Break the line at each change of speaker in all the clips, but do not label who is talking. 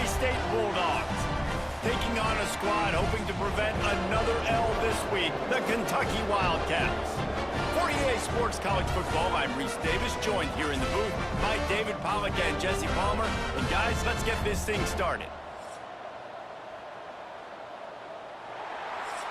State Bulldogs. Taking on a squad hoping to prevent another L this week, the Kentucky Wildcats. For EA Sports College Football, I'm Reese Davis, joined here in the booth by David Pollack and Jesse Palmer. And guys, let's get this thing started.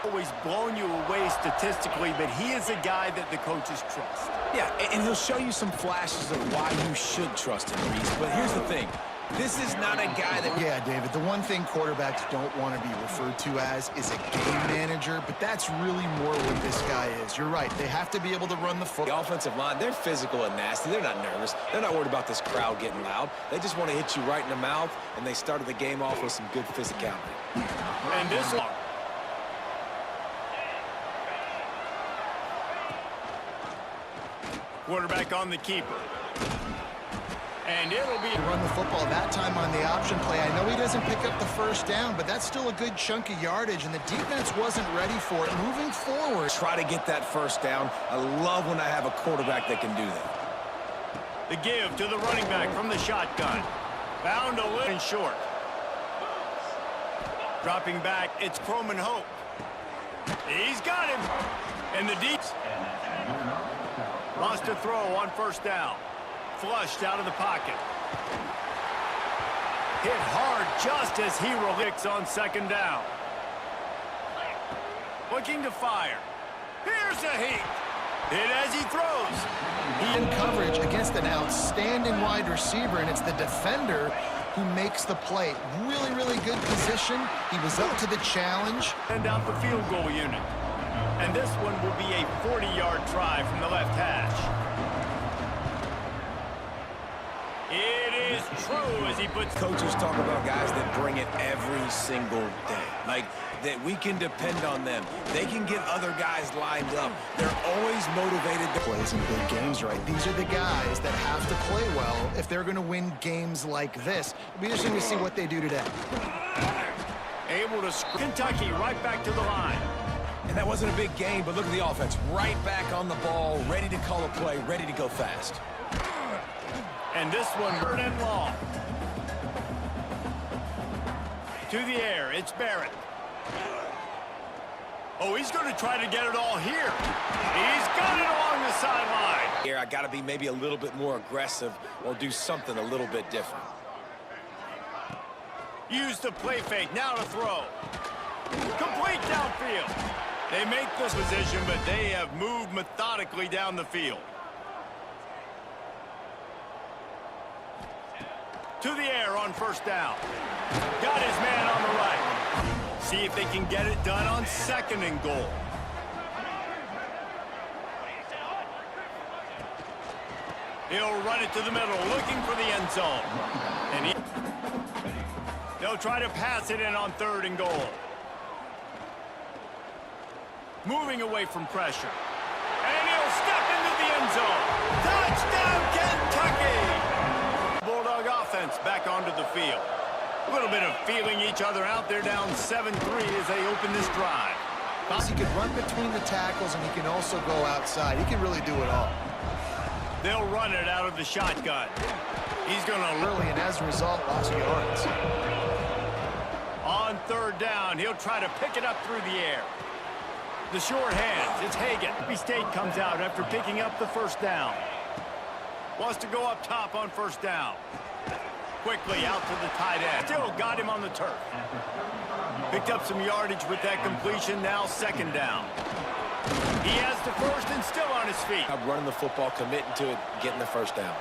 Always blown you away statistically, but he is a guy that the coaches trust.
Yeah, and he'll show you some flashes of why you should trust him, Reese. But here's the thing. This is not a guy that...
Yeah, David, the one thing quarterbacks don't want to be referred to as is a game manager, but that's really more what this guy is. You're right. They have to be able to run the football.
The offensive line, they're physical and nasty. They're not nervous. They're not worried about this crowd getting loud. They just want to hit you right in the mouth, and they started the game off with some good physicality.
And this one. Quarterback on the keeper. And it'll be...
Run the football that time on the option play. I know he doesn't pick up the first down, but that's still a good chunk of yardage, and the defense wasn't ready for it. Moving forward.
Try to get that first down. I love when I have a quarterback that can do that.
The give to the running back from the shotgun. Found a little short. Dropping back, it's Croman Hope. He's got him. And the deep... Lost a throw on first down. Flushed out of the pocket. Hit hard just as he relicks on second down. Looking to fire. Here's a heat. Hit as he throws.
He in coverage against an outstanding wide receiver, and it's the defender who makes the play. Really, really good position. He was up to the challenge.
Send out the field goal unit. And this one will be a 40-yard try from the left hash. It is true as he puts...
Coaches talk about guys that bring it every single day. Like, that we can depend on them. They can get other guys lined up. They're always motivated to...
Plays in big games, right? These are the guys that have to play well if they're going to win games like this. It'll be interesting to see what they do today.
Able to... Kentucky right back to the line.
And that wasn't a big game, but look at the offense. Right back on the ball, ready to call a play, ready to go fast.
And this one, third and long. To the air, it's Barrett. Oh, he's going to try to get it all here. He's got it along the sideline.
Here, I got to be maybe a little bit more aggressive or do something a little bit different.
Use the play fake, now to throw. Complete downfield. They make this position, but they have moved methodically down the field. To the air on first down. Got his man on the right. See if they can get it done on second and goal. He'll run it to the middle, looking for the end zone. And they'll try to pass it in on third and goal. Moving away from pressure. And he'll step into the end zone. Touchdown, Kentucky! Bulldog offense back onto the field. A little bit of feeling each other out. They're down 7-3 as they open this drive.
He can run between the tackles, and he can also go outside. He can really do it all.
They'll run it out of the shotgun. He's going to...
Early, and as a result, lost yards.
On third down, he'll try to pick it up through the air. The short hands, it's Hagan. Mississippi State comes out after picking up the first down. Wants to go up top on first down. Quickly out to the tight end. Still got him on the turf. Picked up some yardage with that completion, now second down. He has the first and still on his feet.
I'm running the football, committing to it, getting the first down.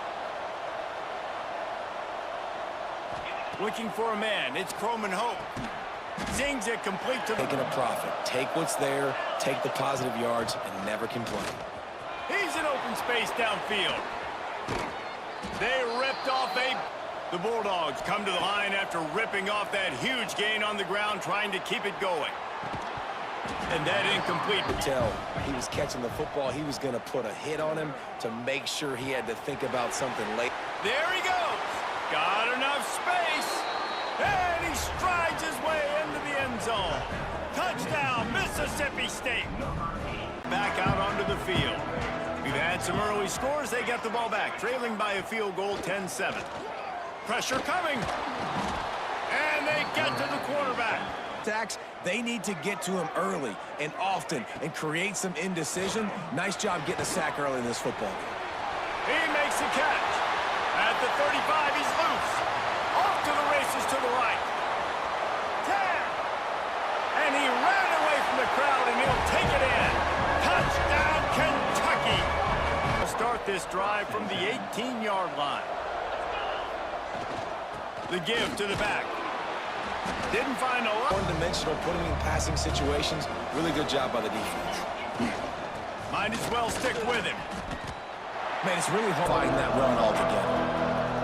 Looking for a man, it's Croman Hope. Zings it complete to...
Taking a profit. Take what's there, take the positive yards, and never complain.
He's in open space downfield. They ripped off a... The Bulldogs come to the line after ripping off that huge gain on the ground, trying to keep it going. And that incomplete.
Tell he was catching the football. He was going to put a hit on him to make sure he had to think about something late.
There he goes. Got enough space. And he strides his way into the end zone. Touchdown, Mississippi State. Back out onto the field. We've had some early scores. They got the ball back, trailing by a field goal, 10-7. Pressure coming. And
attacks, they need to get to him early and often and create some indecision. Nice job getting a sack early in this football game.
He makes the catch. At the 35, he's loose. Off to the races to the right. 10. And he ran away from the crowd, and he'll take it in. Touchdown, Kentucky. We'll start this drive from the 18-yard line. The give to the back. Didn't find a lot.
One-dimensional, putting in passing situations. Really good job by the defense.
Might as well stick with him.
Man, it's really hard finding that run altogether.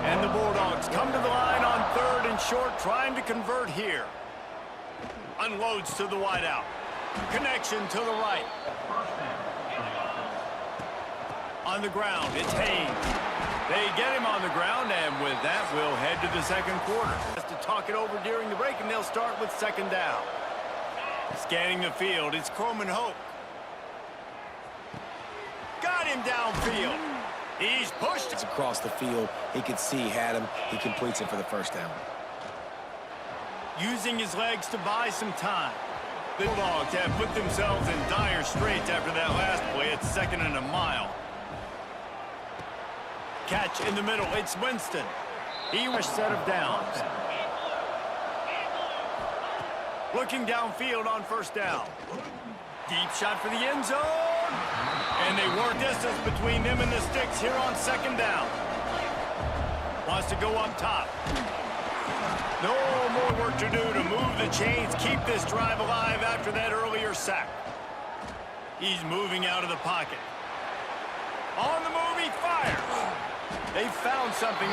And the Bulldogs come to the line on 3rd and short, trying to convert here. Unloads to the wideout. Connection to the right. On the ground, it's Haynes. They get him on the ground, and with that, we'll head to the second quarter. Just to talk it over during the break, and they'll start with 2nd down. Scanning the field, it's Coleman Hope. Got him downfield. He's pushed.
It's across the field. He could see, had him. He completes it for the 1st down.
Using his legs to buy some time. The Bulldogs have put themselves in dire straits after that last play. It's 2nd and a mile. Catch in the middle. It's Winston. He was set of downs. Looking downfield on 1st down. Deep shot for the end zone. And they work distance between them and the sticks here on 2nd down. Wants to go up top. No more work to do to move the chains, keep this drive alive after that earlier sack. He's moving out of the pocket. On the move, he fires. They found something.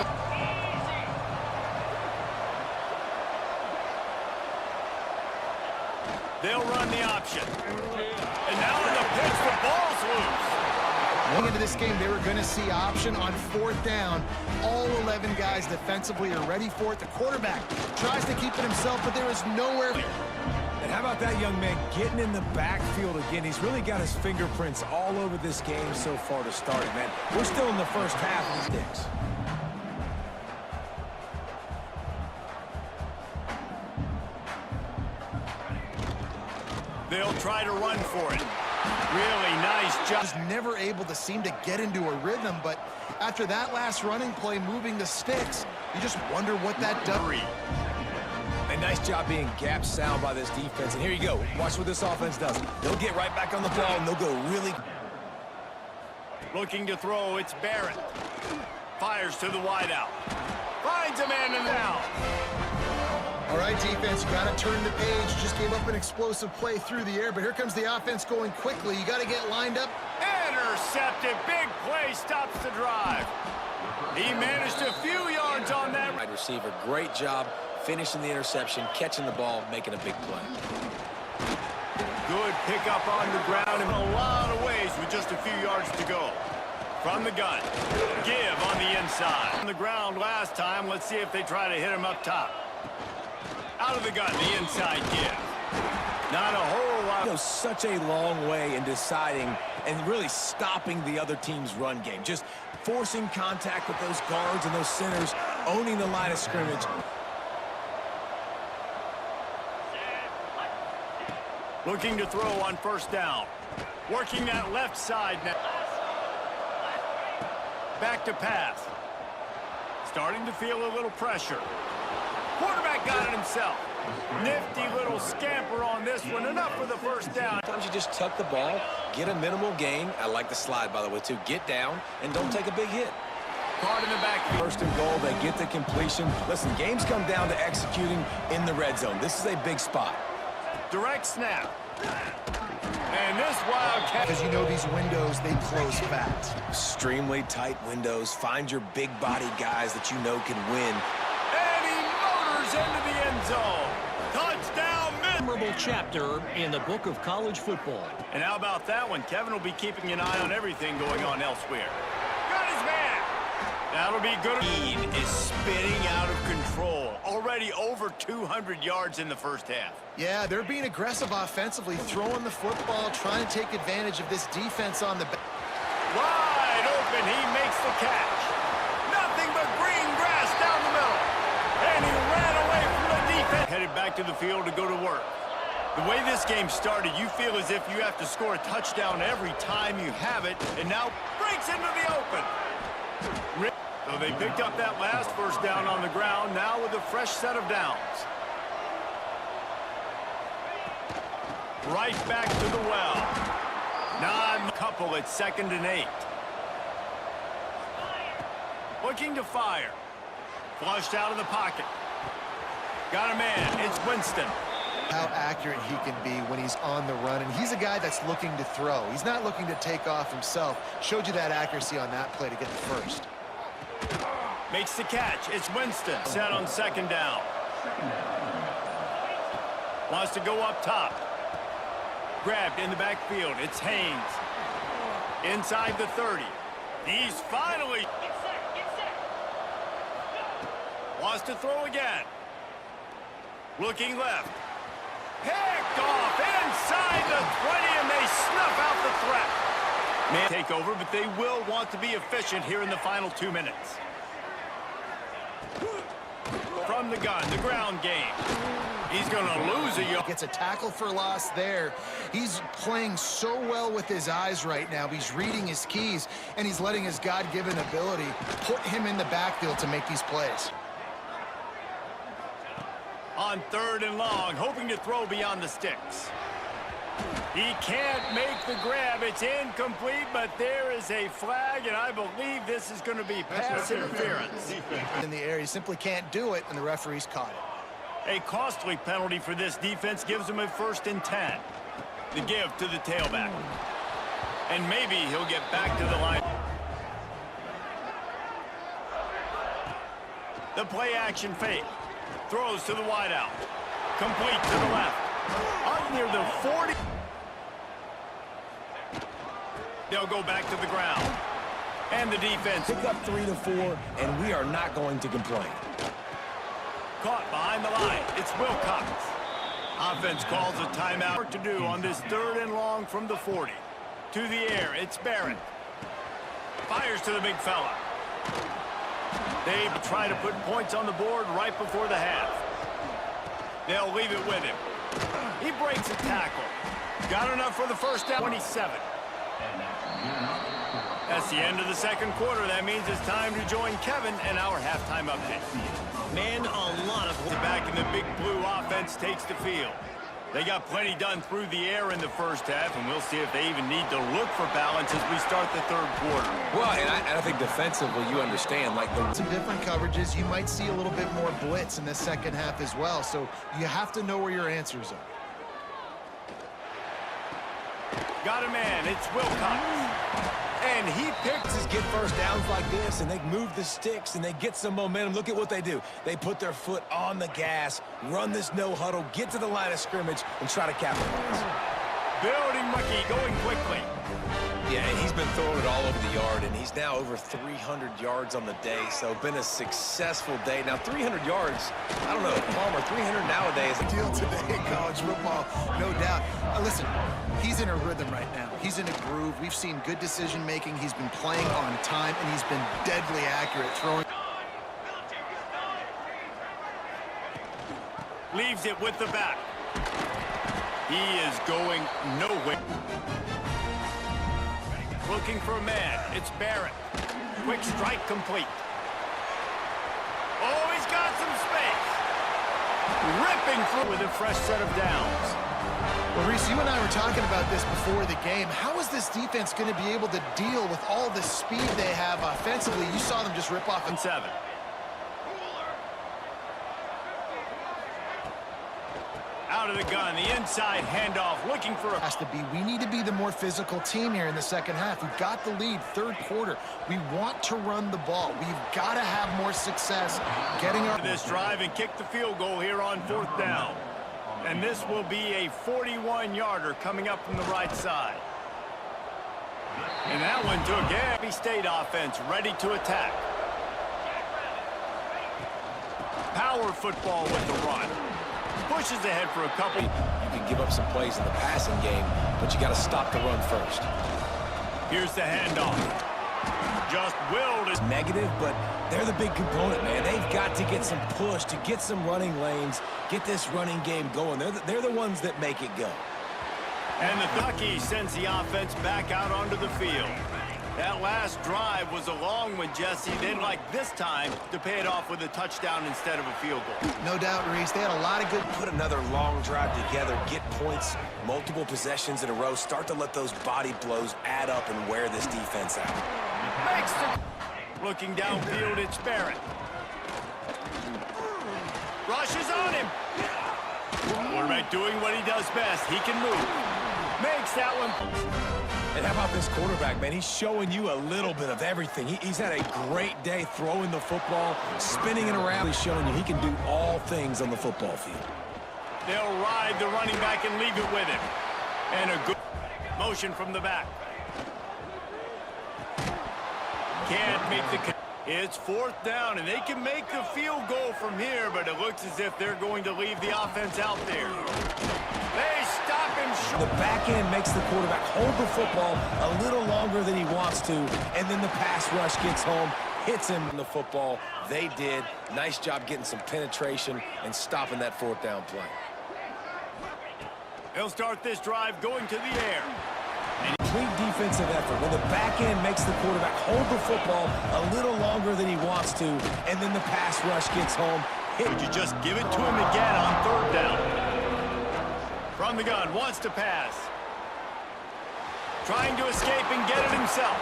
They'll run the option. And now in the pitch, the ball's loose.
Going into this game, they were going to see option on 4th down. All 11 guys defensively are ready for it. The quarterback tries to keep it himself, but there is nowhere.
And how about that young man getting in the backfield again? He's really got his fingerprints all over this game so far to start it, man. We're still in the first half of the sticks.
They'll try to run for it. Really nice job.
Was never able to seem to get into a rhythm, but after that last running play moving the sticks, you just wonder what that does.
A nice job being gap sound by this defense. And here you go. Watch what this offense does. They'll get right back on the ball, and they'll go really.
Looking to throw, it's Barrett. Fires to the wideout. Finds a man in the down.
All right, defense, you got to turn the page. Just gave up an explosive play through the air, but here comes the offense going quickly. You got to get lined up.
Intercepted. Big play stops the drive. He managed a few yards on that.
Wide receiver, great job finishing the interception, catching the ball, making a big play.
Good pickup on the ground in a lot of ways with just a few yards to go. From the gun. Give on the inside. On the ground last time. Let's see if they try to hit him up top. Out of the gun, the inside give. Not a whole lot.
Goes such a long way in deciding and really stopping the other team's run game. Just forcing contact with those guards and those centers, owning the line of scrimmage.
Looking to throw on 1st down. Working that left side now. Back to pass. Starting to feel a little pressure. Quarterback got it himself. Nifty little scamper on this one. Enough for the 1st down.
Sometimes you just tuck the ball, get a minimal gain. I like the slide, by the way, too. Get down and don't take a big hit.
Caught in the back.
1st and goal, they get the completion. Listen, games come down to executing in the red zone. This is a big spot.
Direct snap. And this Wildcat.
Because you know these windows, they close fast.
Extremely tight windows. Find your big body guys that you know can win.
And he motors into the end zone. Touchdown.
Memorable chapter in the book of college football.
And how about that one? Kevin will be keeping an eye on everything going on elsewhere. Got his man. That'll be good. Lead is spinning out of control. Already over 200 yards in the 1st half.
Yeah, they're being aggressive offensively, throwing the football, trying to take advantage of this defense on the back.
Wide open, he makes the catch. Nothing but green grass down the middle. And he ran away from the defense. Headed headed back to the field to go to work. The way this game started, you feel as if you have to score a touchdown every time you have it, and now breaks into the open. So they picked up that last first down on the ground, now with a fresh set of downs. Right back to the well. Non-couple at 2nd and 8. Looking to fire. Flushed out of the pocket. Got a man. It's Winston.
How accurate he can be when he's on the run, and he's a guy that's looking to throw. He's not looking to take off himself. Showed you that accuracy on that play to get the first.
Makes the catch. It's Winston. Set on 2nd down. Wants to go up top. Grabbed in the backfield. It's Haynes. Inside the 30. He's finally... Wants to throw again. Looking left. Picked off inside the 20, and they snuff out the threat. Man, take over, but they will want to be efficient here in the final 2 minutes. From the gun, the ground game. He's going to lose a yard.
Gets a tackle for loss there. He's playing so well with his eyes right now. He's reading his keys, and he's letting his God-given ability put him in the backfield to make these plays.
On 3rd and long, hoping to throw beyond the sticks. He can't make the grab. It's incomplete, but there is a flag, and I believe this is going to be pass interference.
In the air, he simply can't do it, and the referee's caught it.
A costly penalty for this defense gives him a 1st and 10. The give to the tailback. And maybe he'll get back to the line. The play action fake. Throws to the wideout. Complete to the left. Up near the 40. They'll go back to the ground. And the defense.
Pick up 3 to 4, and we are not going to complain.
Caught behind the line. It's Wilcox. Offense calls a timeout. Work to do on this 3rd and long from the 40. To the air. It's Barrett. Fires to the big fella. They try to put points on the board right before the half. They'll leave it with him. He breaks a tackle. Got enough for the first down. 27. That's the end of the 2nd quarter. That means it's time to join Kevin and our halftime update.
Man, a lot of...
Back in the big blue offense takes the field. They got plenty done through the air in the first half, and we'll see if they even need to look for balance as we start the 3rd quarter.
Well, and I think defensively, you understand, like
Some different coverages. You might see a little bit more blitz in the 2nd half as well, so you have to know where your answers are.
Got a man. It's Wilcox. And he picks
his get first downs like this, and they move the sticks, and they get some momentum. Look at what they do. They put their foot on the gas, run this no huddle, get to the line of scrimmage, and try to capitalize.
Building Mucky going quickly.
Yeah, and he's been throwing it all over the yard, and he's now over 300 yards on the day, so been a successful day. Now, 300 yards, I don't know, Palmer, 300 nowadays.
Deal today in college football, no doubt. Listen, he's in a rhythm right now. He's in a groove. We've seen good decision-making. He's been playing on time, and he's been deadly accurate throwing.
Leaves it with the back. He is going nowhere. Looking for a man. It's Barrett. Quick strike complete. Oh, he's got some space. Ripping through with a fresh set of downs.
Well, Reese, you and I were talking about this before the game. How is this defense going to be able to deal with all the speed they have offensively? You saw them just rip off.
And 7. Out of the gun, the inside handoff, looking for a...
Has to be. We need to be the more physical team here in the 2nd half. We've got the lead, 3rd quarter. We want to run the ball. We've got to have more success getting our...
This drive and kick the field goal here on 4th down. And this will be a 41-yarder coming up from the right side. And that one took Mississippi State offense ready to attack. Power football with the run. Pushes ahead for a couple.
You can give up some plays in the passing game, but you got to stop the run first.
Here's the handoff. Just willed it.
Negative, but they're the big component, man. They've got to get some push to get some running lanes, get this running game going. They're the ones that make it go.
And the Ducky sends the offense back out onto the field. That last drive was a long one, Jesse. They'd like this time to pay it off with a touchdown instead of a field goal.
No doubt, Reese. They had a lot of good...
Put another long drive together, get points, multiple possessions in a row, start to let those body blows add up and wear this defense out.
Makes the... Looking downfield, it's Barrett. Rushes on him. Quarterback doing what he does best. He can move. Makes that one.
And how about this quarterback, man? He's showing you a little bit of everything. He's had a great day throwing the football, spinning it around. He's showing you he can do all things on the football field.
They'll ride the running back and leave it with him. And a good motion from the back. Can't make the... It's 4th down, and they can make the field goal from here, but it looks as if they're going to leave the offense out there. They stop him short.
The back end makes the quarterback hold the football a little longer than he wants to, and then the pass rush gets home, hits him in the football. They did. Nice job getting some penetration and stopping that 4th down play.
He'll start this drive going to the air.
Complete defensive effort. When the back end makes the quarterback hold the football a little longer than he wants to, and then the pass rush gets home.
Would you just give it to him again on 3rd down? From the gun, wants to pass. Trying to escape and get it himself.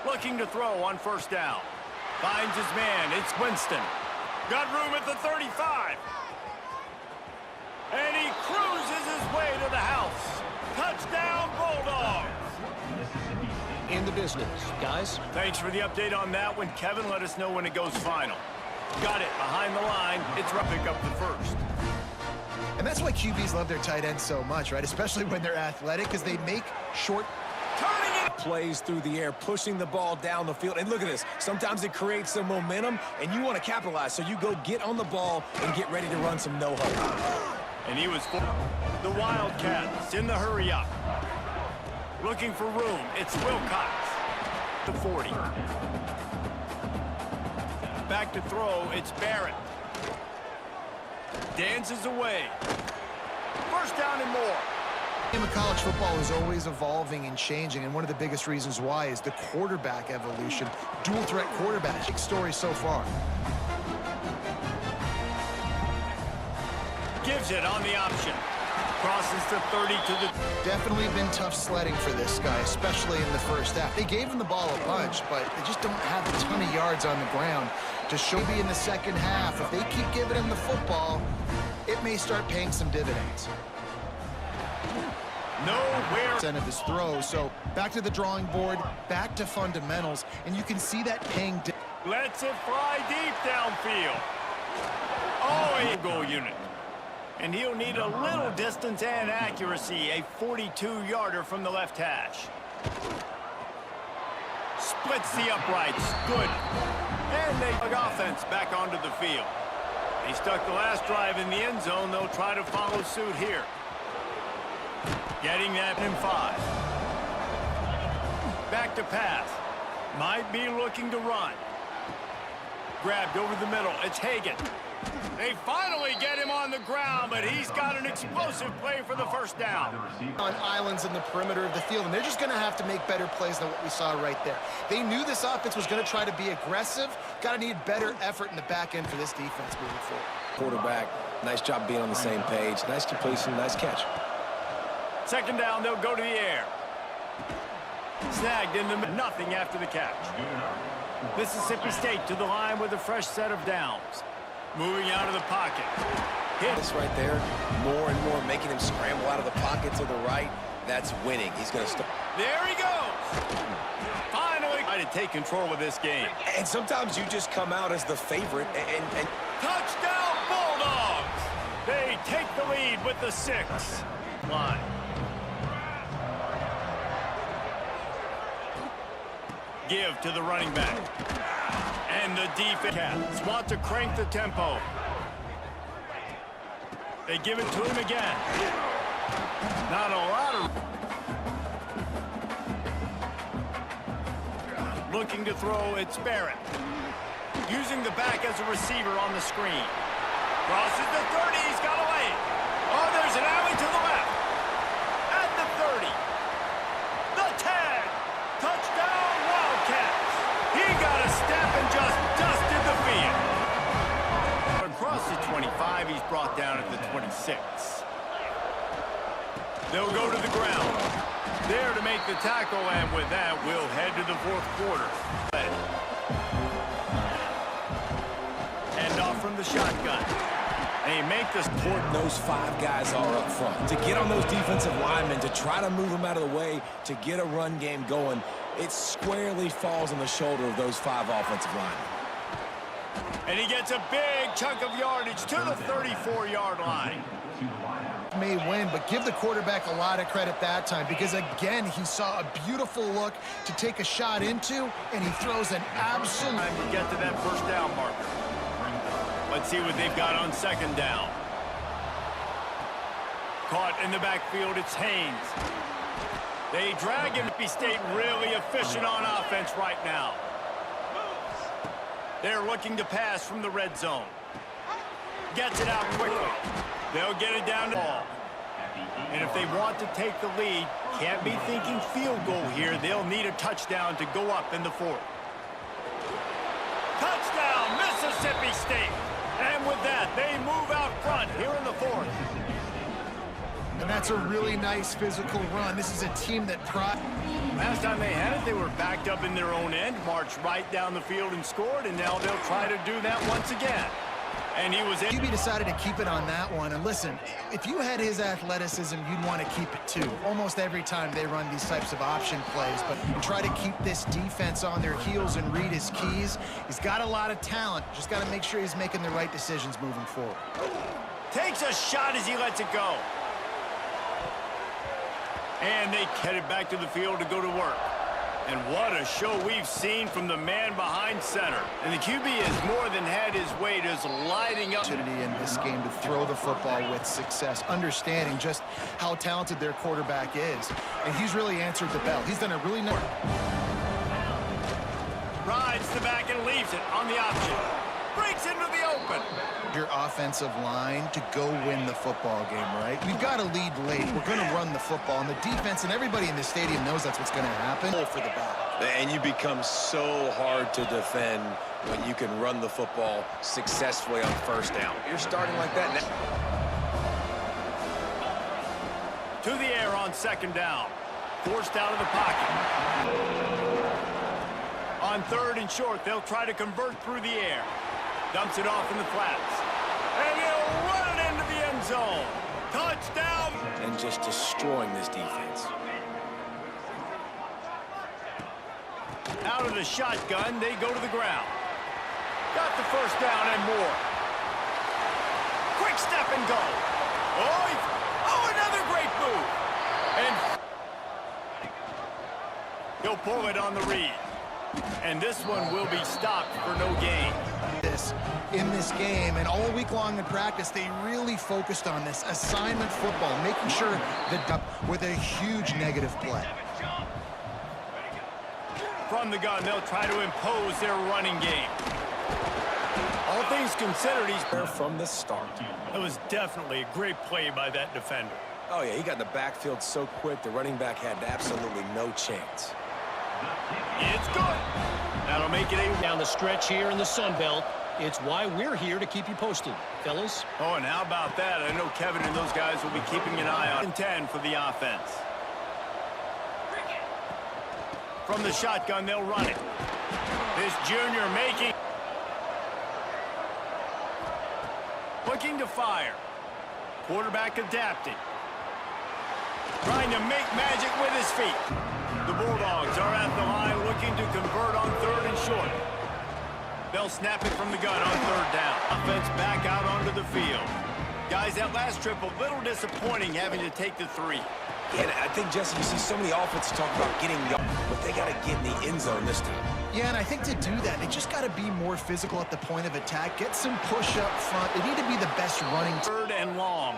Looking to throw on 1st down. Finds his man, it's Winston. Got room at the 35. And he cruises his way to the house. Touchdown, Bulldogs.
In the business, guys.
Thanks for the update on that one, Kevin. Let us know when it goes final. Got it behind the line. It's right pick up the 1st.
And that's why QBs love their tight ends so much, right? Especially when they're athletic, because they make short...
Turning it. Plays through the air, pushing the ball down the field. And look at this. Sometimes it creates some momentum, and you want to capitalize. So you go get on the ball and get ready to run some no-huddle.
And he was for the Wildcats in the hurry up. Looking for room. It's Wilcox. The 40. Back to throw. It's Barrett. Dances away. 1st down and more.
The game of college football is always evolving and changing, and one of the biggest reasons why is the quarterback evolution. Dual threat quarterback. Big story so far.
Gives it on the option. Crosses the 30 to the...
Definitely been tough sledding for this guy, especially in the 1st half. They gave him the ball a bunch, but they just don't have a ton of yards on the ground to show. Maybe in the 2nd half, if they keep giving him the football, it may start paying some dividends.
Nowhere.
Of his throw, so back to the drawing board, back to fundamentals, and you can see that paying.
Lets it fly deep downfield. Oh, a goal unit. And he'll need a little distance and accuracy. A 42-yarder from the left hash. Splits the uprights. Good. And they took offense back onto the field. They stuck the last drive in the end zone. They'll try to follow suit here. Getting that in 5. Back to pass. Might be looking to run. Grabbed over the middle. It's Hagan. They finally get him on the ground, but he's got an explosive play for the 1st down.
On islands in the perimeter of the field, and they're just going to have to make better plays than what we saw right there. They knew this offense was going to try to be aggressive. Got to need better effort in the back end for this defense moving forward.
Quarterback, nice job being on the same page. Nice completion, nice catch.
2nd down, they'll go to the air. Snagged in the nothing after the catch. Mississippi State to the line with a fresh set of downs. Moving out of the pocket. Hit.
This right there, more and more making him scramble out of the pocket to the right. That's winning. He's going to start.
There he goes. Finally, trying to take control of this game.
And sometimes you just come out as the favorite and
touchdown Bulldogs. They take the lead with the 6 line. Give to the running back. And the defense want to crank the tempo. They give it to him again. Not a lot of... Looking to throw, it's Barrett. Using the back as a receiver on the screen. Crosses the 30, he's got away. Oh, there's an alley to the left. At the 30. The tag. Touchdown, Wildcats. He got a step and just dusted the field. Across the 25, he's brought down at the 26. They'll go to the ground. There to make the tackle, and with that, we'll head to the fourth quarter. Hand off from the shotgun. And he make this
important those 5 guys are up front. To get on those defensive linemen, to try to move them out of the way, to get a run game going, it squarely falls on the shoulder of those 5 offensive linemen.
And he gets a big chunk of yardage to the 34-yard line.
May win, but give the quarterback a lot of credit that time because, again, he saw a beautiful look to take a shot into, and he throws an absolute...
Time to get to that first down marker. Let's see what they've got on second down. Caught in the backfield, it's Haynes. They drag him. Mississippi State really efficient on offense right now. They're looking to pass from the red zone. Gets it out quickly. They'll get it down to ball. And if they want to take the lead, can't be thinking field goal here. They'll need a touchdown to go up in the fourth. Touchdown, Mississippi State. And with that, they move out front here in the fourth.
And that's a really nice physical run. This is a team that...
Last time they had it, they were backed up in their own end, marched right down the field and scored, and now they'll try to do that once again. And he was in.
QB decided to keep it on that one. And listen, if you had his athleticism, you'd want to keep it too. Almost every time they run these types of option plays, but try to keep this defense on their heels and read his keys. He's got a lot of talent. Just got to make sure he's making the right decisions moving forward.
Takes a shot as he lets it go. And they headed back to the field to go to work. And what a show we've seen from the man behind center. And the QB has more than had his weight, is lighting up.
Opportunity in this game to throw the football with success, understanding just how talented their quarterback is. And he's really answered the bell. He's done a really nice...
Rides the back and leaves it on the option. Breaks into the open.
Your offensive line to go win the football game, right? We've got to lead late. We're going to run the football, and the defense and everybody in the stadium knows that's what's going to happen. For the back.
And you become so hard to defend when you can run the football successfully on first down. You're starting like that now.
To the air on second down. Forced out of the pocket. On third and short, they'll try to convert through the air. Dumps it off in the flats. And he'll run it into the end zone. Touchdown!
And just destroying this defense.
Out of the shotgun, they go to the ground. Got the first down and more. Quick step and go. Oh, another great move. And he'll pull it on the read. And this one will be stopped for no gain.
In this game, and all week long in practice, they really focused on this assignment football, making sure that with a huge negative play.
From the gun, they'll try to impose their running game. All things considered, he's there from the start. It was definitely a great play by that defender.
Oh, yeah, he got in the backfield so quick, the running back had absolutely no chance.
It's good. That'll make it a...
Down the stretch here in the Sun Belt. It's why we're here to keep you posted, fellas.
Oh, and how about that? I know Kevin and those guys will be keeping an eye on 10 for the offense. From the shotgun, they'll run it. This junior making... Looking to fire. Quarterback adapting. Trying to make magic with his feet. The Bulldogs are at the line looking to convert on third and short. They'll snap it from the gun on third down. Offense back out onto the field. Guys, that last trip a little disappointing having to take the 3.
Yeah, and I think, Jesse, you see so many offenses talk about getting yards, but they got to get in the end zone this time.
Yeah, and I think to do that, they just got to be more physical at the point of attack, get some push up front. They need to be the best running.
Third and long.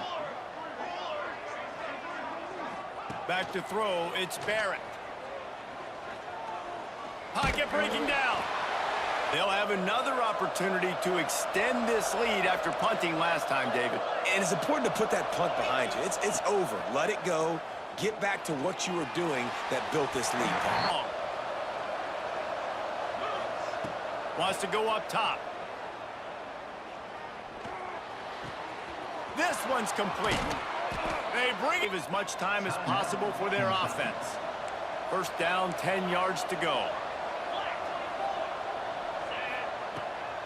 Back to throw, it's Barrett. Pocket breaking down. They'll have another opportunity to extend this lead after punting last time, David.
And it's important to put that punt behind you. It's over. Let it go. Get back to what you were doing that built this lead, Paul.
Wants to go up top. This one's complete. They bring as much time as possible for their offense. First down, 10 yards to go.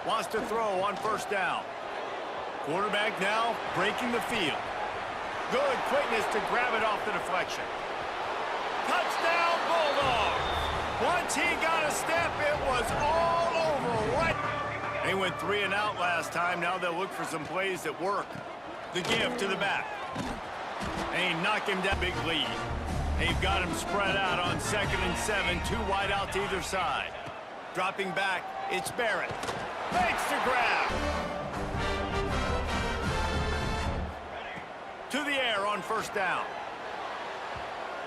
Wants to throw on first down. Quarterback now breaking the field. Good quickness to grab it off the deflection. Touchdown, Bulldogs! Once he got a step, it was all over right. They went 3 and out last time. Now they'll look for some plays that work. The give to the back. They knock him down. Big lead. They've got him spread out on 2nd and 7. 2 wide out to either side. Dropping back, it's Barrett. Makes the grab. To the air on first down.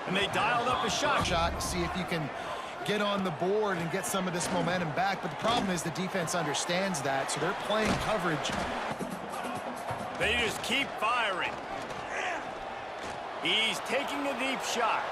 And they dialed up a shot
to see if you can get on the board and get some of this momentum back. But the problem is the defense understands that, so they're playing coverage.
They just keep firing. He's taking a deep shot.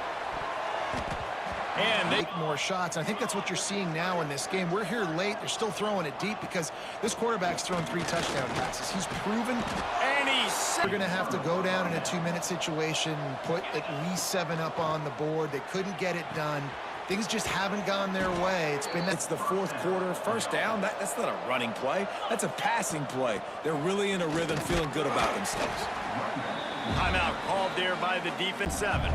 And they
make more shots. I think that's what you're seeing now in this game. We're here late. They're still throwing it deep because this quarterback's thrown 3 touchdown passes. He's proven.
And he's...
We're going to have to go down in a 2-minute situation, put at least 7 up on the board. They couldn't get it done. Things just haven't gone their way.
It's the 4th quarter. First down, that's not a running play. That's a passing play. They're really in a rhythm, feeling good about themselves.
Timeout called there by the defense 7.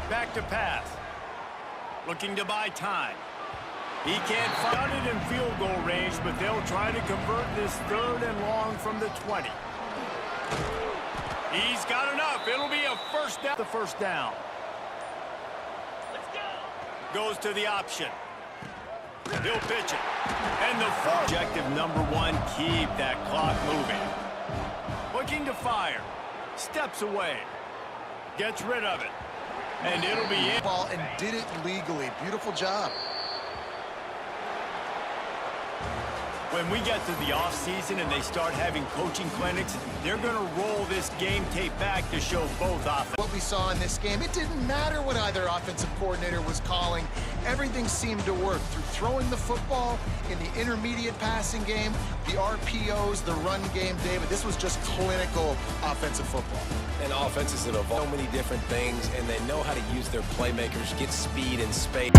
Back to pass. Looking to buy time. He can't find it in field goal range, but they'll try to convert this 3rd and long from the 20. He's got enough. It'll be a first down. The first down. Goes to the option. He'll pitch it. And the objective number 1, keep that clock moving. Looking to fire. Steps away. Gets rid of it. And it'll be in.
Ball and did it legally. Beautiful job.
When we get to the offseason and they start having coaching clinics, they're going to roll this game tape back to show both offense.
What we saw in this game, it didn't matter what either offensive coordinator was calling. Everything seemed to work through throwing the football in the intermediate passing game, the RPOs, the run game. David, this was just clinical offensive football.
And offenses that evolve so many different things, and they know how to use their playmakers, get speed and space.